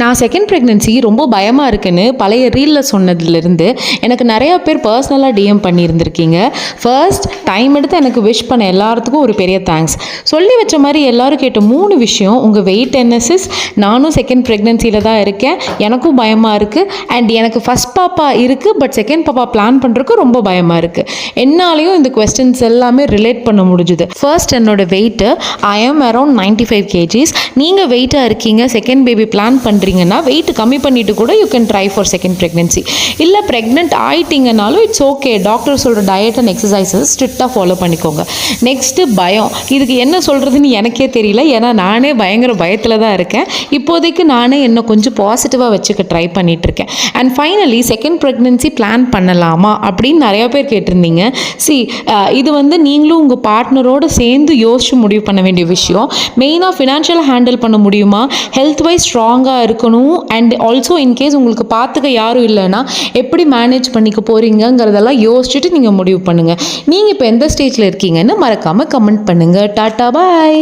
நான் second pregnancy ரொம்ப பயமாக இருக்குன்னு பழைய ரீலில் சொன்னதுலேருந்து எனக்கு நிறையா பேர் பர்சனலாக டிஎம் பண்ணியிருந்திருக்கீங்க. ஃபர்ஸ்ட் டைம் எடுத்து எனக்கு விஷ் பண்ண எல்லாத்துக்கும் ஒரு பெரிய தேங்க்ஸ். சொல்லி வச்ச மாதிரி எல்லோரும் கேட்ட 3 விஷயம்: உங்கள் வெயிட் என்ன சிஸ், நானும் செகண்ட் ப்ரெக்னென்சியில் தான் இருக்கேன், எனக்கும் பயமாக இருக்குது, அண்ட் எனக்கு ஃபஸ்ட் பாப்பா இருக்குது பட் செகண்ட் பாப்பா பிளான் பண்ணுறதுக்கு ரொம்ப பயமாக இருக்குது. என்னாலையும் இந்த கொஸ்டின்ஸ் எல்லாமே ரிலேட் பண்ண முடிஞ்சுது. ஃபர்ஸ்ட் என்னோட weight I am around 95 kgs. நீங்கள் வெயிட்டாக இருக்கீங்க, செகண்ட் பேபி பிளான் பண்ணுறீங்கன்னா வெயிட் கம்மி பண்ணிட்டு கூட you can try for second pregnancy. இல்லை ப்ரெக்னென்ட் ஆயிட்டீங்கனாலும் இட்ஸ் ஓகே, டாக்டர் சொல்கிற டயட் அண்ட் எக்ஸசைசஸ் ஸ்ட்ரிக்டாக ஃபாலோ பண்ணிக்கோங்க. நெக்ஸ்ட்டு பயம். இதுக்கு என்ன சொல்கிறதுன்னு எனக்கே தெரியல, ஏன்னா நானே பயங்கர பயத்தில் தான் இருக்கேன். இப்போதைக்கு நானே என்ன கொஞ்சம் பாசிட்டிவாக வச்சுக்க ட்ரை பண்ணிகிட்ருக்கேன். And finally second pregnancy plan பண்ணலாமா அப்படின்னு நிறையா பேர் கேட்டிருந்தீங்க. இது நீங்களும் உங்கள் பார்ட்னரோடு சேர்ந்து யோசிச்சு முடிவு பண்ண வேண்டிய விஷயம். மெயினாக ஃபினான்ஷியலாக ஹேண்டில் பண்ண முடியுமா, ஹெல்த் வைஸ் ஸ்ட்ராங்காக இருக்கணும், அண்ட் ஆல்சோ இன்கேஸ் உங்களுக்கு பார்த்துக்க யாரும் இல்லைன்னா எப்படி மேனேஜ் பண்ணிக்க போகிறீங்கிறதெல்லாம் யோசிச்சுட்டு நீங்கள் முடிவு பண்ணுங்கள். நீங்கள் இப்போ எந்த ஸ்டேஜில் இருக்கீங்கன்னு மறக்காமல் கமெண்ட் பண்ணுங்கள். டாட்டா பாய்.